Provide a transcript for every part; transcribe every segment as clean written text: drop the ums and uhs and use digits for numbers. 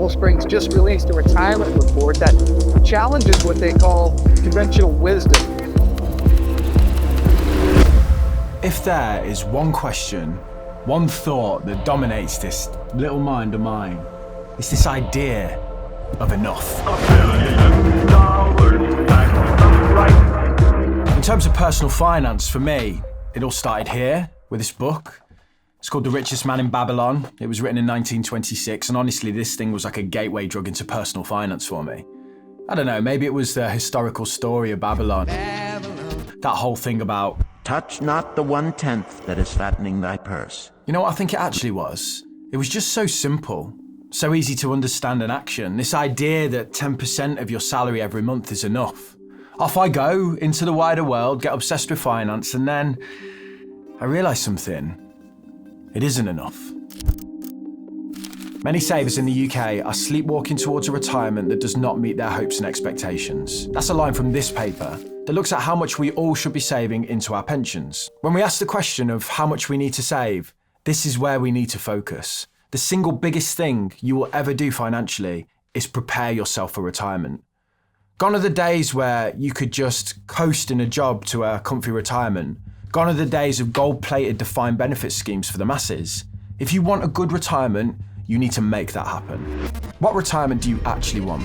Cool Springs just released a retirement report that challenges what they call conventional wisdom. If there is one question, one thought that dominates this little mind of mine, it's this idea of enough. In terms of personal finance, for me, it all started here with this book. It's called The Richest Man in Babylon. It was written in 1926, and honestly, this thing was like a gateway drug into personal finance for me. I don't know, maybe it was the historical story of Babylon. That whole thing about, touch not the 1/10 that is fattening thy purse. you know what I think it actually was? It was just so simple, so easy to understand and action. This idea that 10% of your salary every month is enough. Off I go into the wider world, get obsessed with finance, and then I realise something. It isn't enough. Many savers in the UK are sleepwalking towards a retirement that does not meet their hopes and expectations. That's a line from this paper that looks at how much we all should be saving into our pensions. When we ask the question of how much we need to save, this is where we need to focus. The single biggest thing you will ever do financially is prepare yourself for retirement. Gone are the days where you could just coast in a job to a comfy retirement. Gone are the days of gold-plated defined benefit schemes for the masses. If you want a good retirement, you need to make that happen. What retirement do you actually want?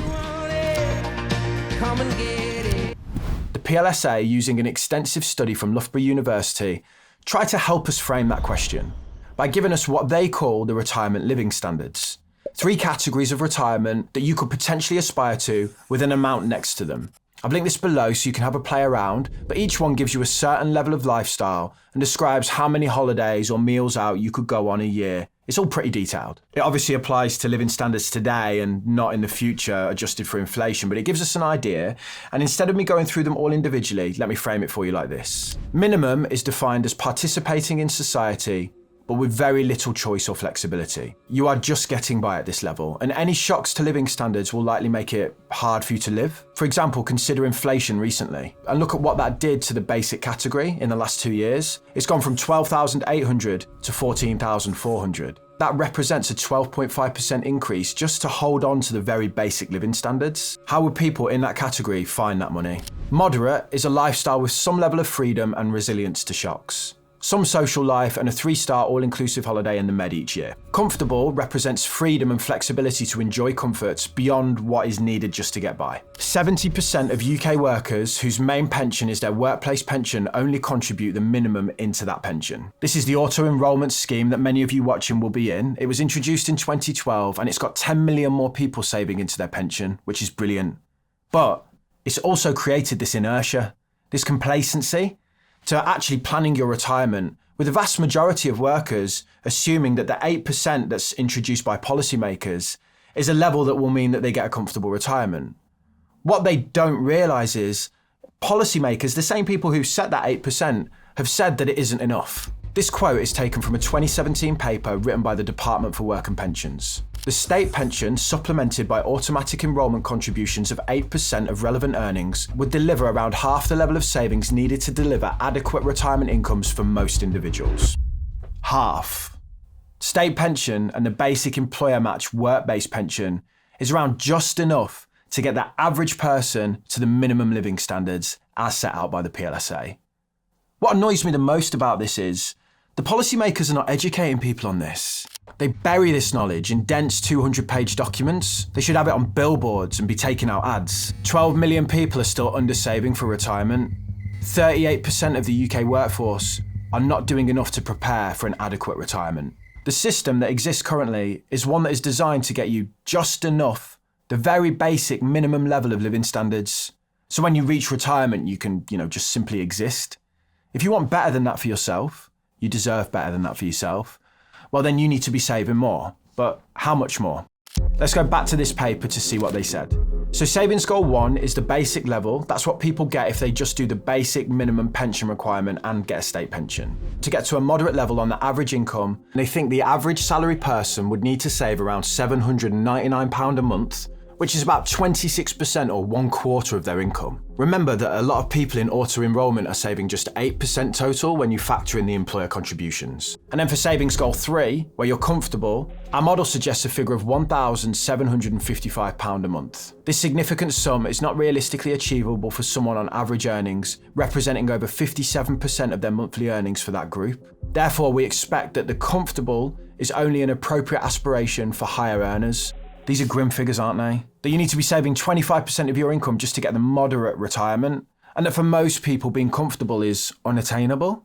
The PLSA, using an extensive study from Loughborough University, tried to help us frame that question by giving us what they call the retirement living standards. 3 categories of retirement that you could potentially aspire to with an amount next to them. I've linked this below so you can have a play around, but each one gives you a certain level of lifestyle and describes how many holidays or meals out you could go on a year. It's all pretty detailed. It obviously applies to living standards today and not in the future adjusted for inflation, but it gives us an idea. And instead of me going through them all individually, let me frame it for you like this. Minimum is defined as participating in society, but with very little choice or flexibility. You are just getting by at this level, and any shocks to living standards will likely make it hard for you to live. For example, consider inflation recently, and look at what that did to the basic category in the last 2 years. It's gone from 12,800 to 14,400. That represents a 12.5% increase just to hold on to the very basic living standards. How would people in that category find that money? Moderate is a lifestyle with some level of freedom and resilience to shocks. Some social life, and a 3-star all-inclusive holiday in the Med each year. Comfortable represents freedom and flexibility to enjoy comforts beyond what is needed just to get by. 70% of UK workers whose main pension is their workplace pension only contribute the minimum into that pension. This is the auto-enrolment scheme that many of you watching will be in. It was introduced in 2012 and it's got 10 million more people saving into their pension, which is brilliant. But it's also created this inertia, this complacency, to actually planning your retirement, with the vast majority of workers assuming that the 8% that's introduced by policymakers is a level that will mean that they get a comfortable retirement. What they don't realise is policymakers, the same people who set that 8%, have said that it isn't enough. This quote is taken from a 2017 paper written by the Department for Work and Pensions. The state pension, supplemented by automatic enrolment contributions of 8% of relevant earnings, would deliver around half the level of savings needed to deliver adequate retirement incomes for most individuals. Half. State pension and the basic employer match work-based pension is around just enough to get the average person to the minimum living standards as set out by the PLSA. What annoys me the most about this is the policymakers are not educating people on this. They bury this knowledge in dense 200-page documents. They should have it on billboards and be taking out ads. 12 million people are still under-saving for retirement. 38% of the UK workforce are not doing enough to prepare for an adequate retirement. The system that exists currently is one that is designed to get you just enough, the very basic minimum level of living standards. So when you reach retirement, you can, just simply exist. If you want better than that for yourself, you deserve better than that for yourself, well then you need to be saving more. But how much more? Let's go back to this paper to see what they said. So savings goal 1 is the basic level. That's what people get if they just do the basic minimum pension requirement and get a state pension. To get to a moderate level on the average income, they think the average salary person would need to save around £799 a month, which is about 26% or 1/4 of their income. Remember that a lot of people in auto-enrollment are saving just 8% total when you factor in the employer contributions. And then for savings goal 3, where you're comfortable, our model suggests a figure of £1,755 a month. This significant sum is not realistically achievable for someone on average earnings, representing over 57% of their monthly earnings for that group. Therefore, we expect that the comfortable is only an appropriate aspiration for higher earners. These are grim figures, aren't they? That you need to be saving 25% of your income just to get the moderate retirement, and that for most people being comfortable is unattainable.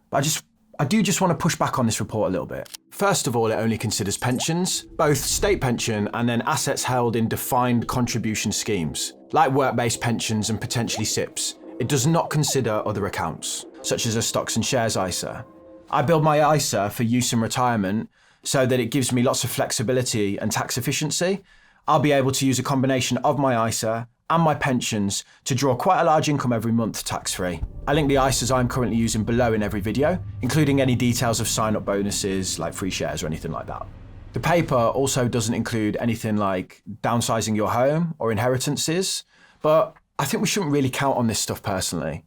But I do just want to push back on this report a little bit. First of all, it only considers pensions, both state pension and then assets held in defined contribution schemes, like work-based pensions and potentially SIPs. It does not consider other accounts, such as a stocks and shares ISA. I build my ISA for use in retirement so that it gives me lots of flexibility and tax efficiency. I'll be able to use a combination of my ISA and my pensions to draw quite a large income every month tax-free. I link the ISAs I'm currently using below in every video, including any details of sign-up bonuses like free shares or anything like that. The paper also doesn't include anything like downsizing your home or inheritances, but I think we shouldn't really count on this stuff personally.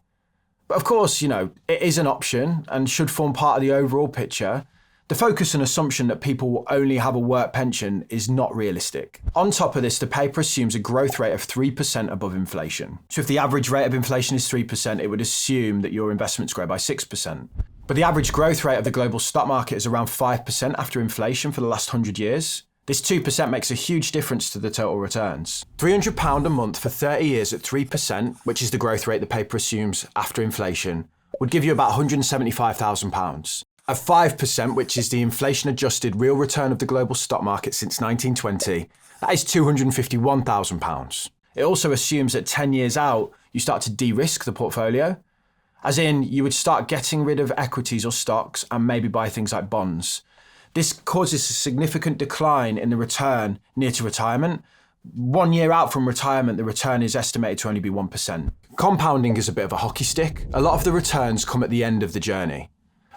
But of course, it is an option and should form part of the overall picture. The focus and assumption that people will only have a work pension is not realistic. On top of this, the paper assumes a growth rate of 3% above inflation. So if the average rate of inflation is 3%, it would assume that your investments grow by 6%. But the average growth rate of the global stock market is around 5% after inflation for the last 100 years. This 2% makes a huge difference to the total returns. £300 a month for 30 years at 3%, which is the growth rate the paper assumes after inflation, would give you about £175,000. At 5%, which is the inflation-adjusted real return of the global stock market since 1920, that is £251,000. It also assumes that 10 years out, you start to de-risk the portfolio, as in you would start getting rid of equities or stocks and maybe buy things like bonds. This causes a significant decline in the return near to retirement. 1 year out from retirement, the return is estimated to only be 1%. Compounding is a bit of a hockey stick. A lot of the returns come at the end of the journey.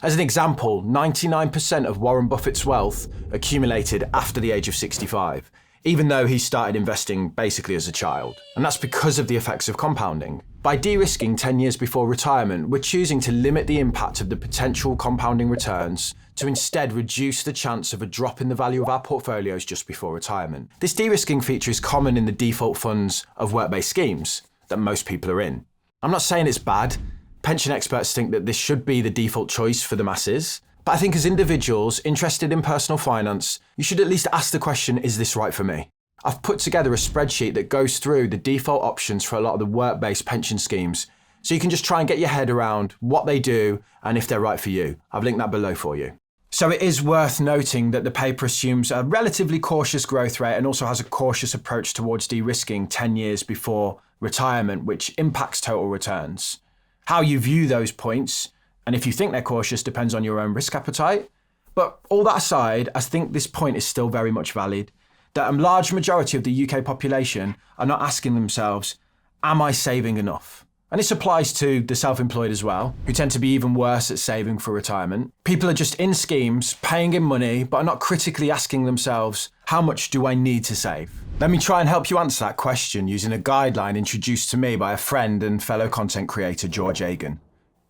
As an example, 99% of Warren Buffett's wealth accumulated after the age of 65, even though he started investing basically as a child. And that's because of the effects of compounding. By de-risking 10 years before retirement, we're choosing to limit the impact of the potential compounding returns to instead reduce the chance of a drop in the value of our portfolios just before retirement. This de-risking feature is common in the default funds of work-based schemes that most people are in. I'm not saying it's bad. Pension experts think that this should be the default choice for the masses. But I think as individuals interested in personal finance, you should at least ask the question, is this right for me? I've put together a spreadsheet that goes through the default options for a lot of the work-based pension schemes, so you can just try and get your head around what they do and if they're right for you. I've linked that below for you. So it is worth noting that the paper assumes a relatively cautious growth rate and also has a cautious approach towards de-risking 10 years before retirement, which impacts total returns. How you view those points, and if you think they're cautious, depends on your own risk appetite. But all that aside, I think this point is still very much valid, that a large majority of the UK population are not asking themselves, am I saving enough? And this applies to the self-employed as well, who tend to be even worse at saving for retirement. People are just in schemes, paying in money, but are not critically asking themselves, how much do I need to save? Let me try and help you answer that question using a guideline introduced to me by a friend and fellow content creator, George Agan.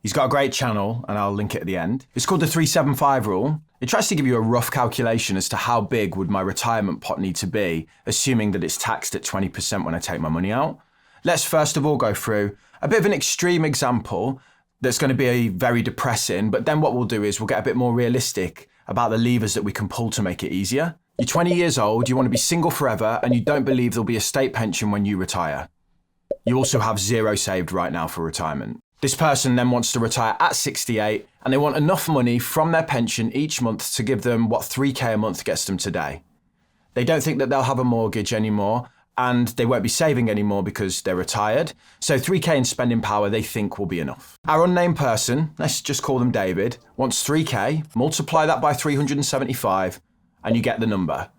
He's got a great channel, and I'll link it at the end. It's called the 375 rule. It tries to give you a rough calculation as to how big would my retirement pot need to be, assuming that it's taxed at 20% when I take my money out. Let's first of all go through a bit of an extreme example that's going to be very depressing, but then what we'll do is we'll get a bit more realistic about the levers that we can pull to make it easier. You're 20 years old, you want to be single forever, and you don't believe there'll be a state pension when you retire. You also have zero saved right now for retirement. This person then wants to retire at 68, and they want enough money from their pension each month to give them what 3k a month gets them today. They don't think that they'll have a mortgage anymore, and they won't be saving anymore because they're retired. So 3k in spending power they think will be enough. Our unnamed person, let's just call them David, wants 3k, multiply that by 375, and you get the number.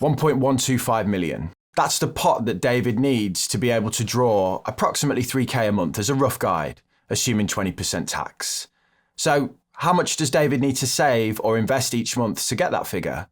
1.125 million. That's the pot that David needs to be able to draw approximately 3k a month as a rough guide, assuming 20% tax. So how much does David need to save or invest each month to get that figure?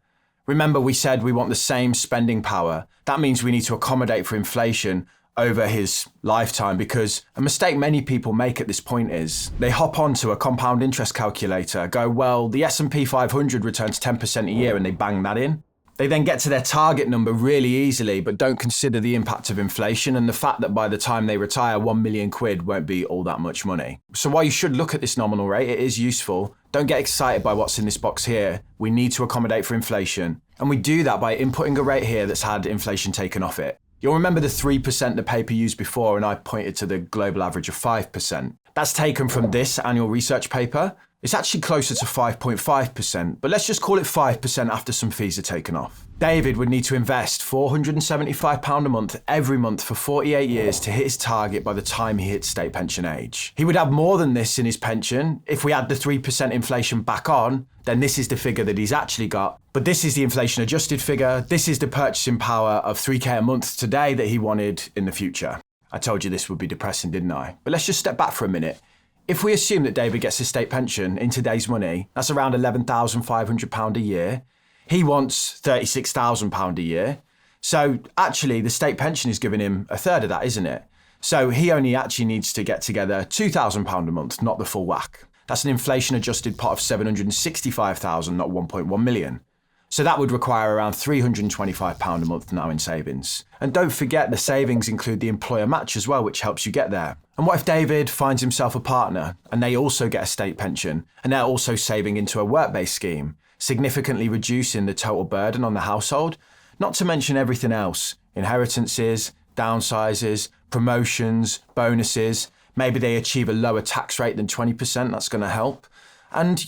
Remember, we said we want the same spending power. That means we need to accommodate for inflation over his lifetime, because a mistake many people make at this point is they hop onto a compound interest calculator, go, well, the S&P 500 returns 10% a year, and they bang that in. They then get to their target number really easily, but don't consider the impact of inflation and the fact that by the time they retire, 1 million quid won't be all that much money. So while you should look at this nominal rate, it is useful. Don't get excited by what's in this box here. We need to accommodate for inflation. And we do that by inputting a rate here that's had inflation taken off it. You'll remember the 3% the paper used before, and I pointed to the global average of 5%. That's taken from this annual research paper. It's actually closer to 5.5%, but let's just call it 5% after some fees are taken off. David would need to invest £475 a month every month for 48 years to hit his target by the time he hits state pension age. He would have more than this in his pension. If we add the 3% inflation back on, then this is the figure that he's actually got. But this is the inflation adjusted figure. This is the purchasing power of 3k a month today that he wanted in the future. I told you this would be depressing, didn't I? But let's just step back for a minute. If we assume that David gets his state pension in today's money, that's around £11,500 a year. He wants £36,000 a year. So actually the state pension is giving him a third of that, isn't it? So he only actually needs to get together £2,000 a month, not the full whack. That's an inflation adjusted pot of £765,000, not 1.1 million. So that would require around £325 a month now in savings. And don't forget the savings include the employer match as well, which helps you get there. And what if David finds himself a partner and they also get a state pension and they're also saving into a work-based scheme, significantly reducing the total burden on the household? Not to mention everything else, inheritances, downsizes, promotions, bonuses. Maybe they achieve a lower tax rate than 20%, that's going to help. And,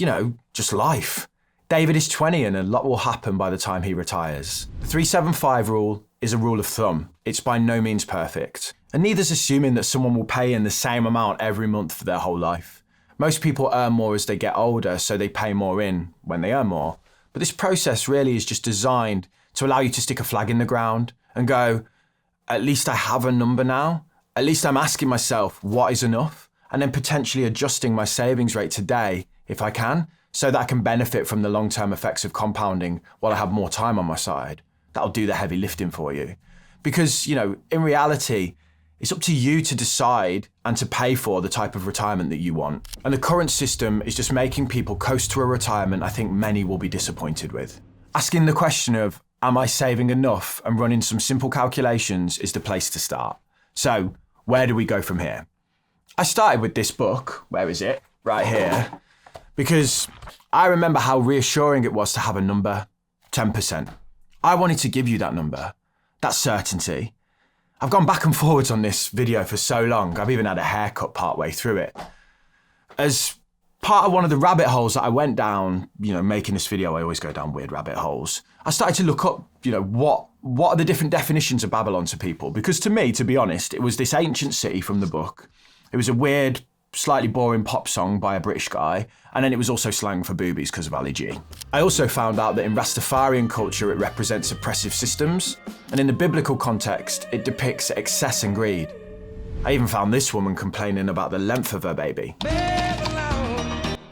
just life. David is 20 and a lot will happen by the time he retires. The 375 rule is a rule of thumb. It's by no means perfect. And neither's assuming that someone will pay in the same amount every month for their whole life. Most people earn more as they get older, so they pay more in when they earn more. But this process really is just designed to allow you to stick a flag in the ground and go, at least I have a number now. At least I'm asking myself what is enough, and then potentially adjusting my savings rate today if I can, so that I can benefit from the long-term effects of compounding while I have more time on my side. That'll do the heavy lifting for you. Because, in reality, it's up to you to decide and to pay for the type of retirement that you want. And the current system is just making people coast to a retirement I think many will be disappointed with. Asking the question of, am I saving enough, and running some simple calculations is the place to start. So, where do we go from here? I started with this book, where is it? Right here. Because I remember how reassuring it was to have a number, 10%. I wanted to give you that number, that certainty. I've gone back and forwards on this video for so long, I've even had a haircut partway through it. As part of one of the rabbit holes that I went down, making this video, I always go down weird rabbit holes. I started to look up, what are the different definitions of Babylon to people? Because to me, to be honest, it was this ancient city from the book. It was a weird, slightly boring pop song by a British guy, and then it was also slang for boobies because of Ali G. I also found out that in Rastafarian culture it represents oppressive systems, and in the biblical context it depicts excess and greed. I even found this woman complaining about the length of her baby.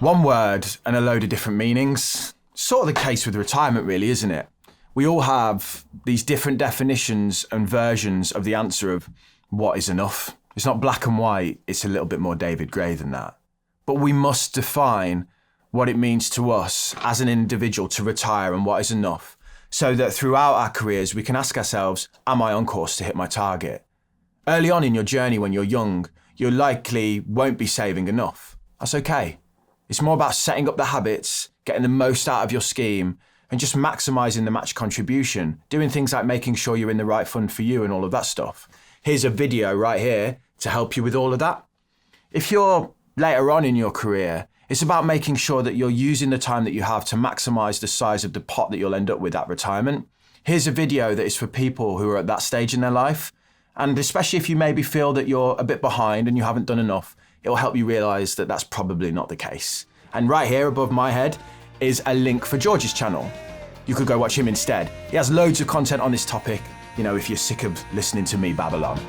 One word and a load of different meanings. Sort of the case with retirement really, isn't it? We all have these different definitions and versions of the answer of what is enough. It's not black and white, it's a little bit more David Gray than that. But we must define what it means to us as an individual to retire and what is enough, so that throughout our careers we can ask ourselves, am I on course to hit my target? Early on in your journey when you're young, you likely won't be saving enough. That's okay. It's more about setting up the habits, getting the most out of your scheme, and just maximising the match contribution, doing things like making sure you're in the right fund for you and all of that stuff. Here's a video right here to help you with all of that. If you're later on in your career, it's about making sure that you're using the time that you have to maximise the size of the pot that you'll end up with at retirement. Here's a video that is for people who are at that stage in their life, and especially if you maybe feel that you're a bit behind and you haven't done enough, it'll help you realise that that's probably not the case. And right here above my head is a link for George's channel. You could go watch him instead. He has loads of content on this topic, if you're sick of listening to me Babylon.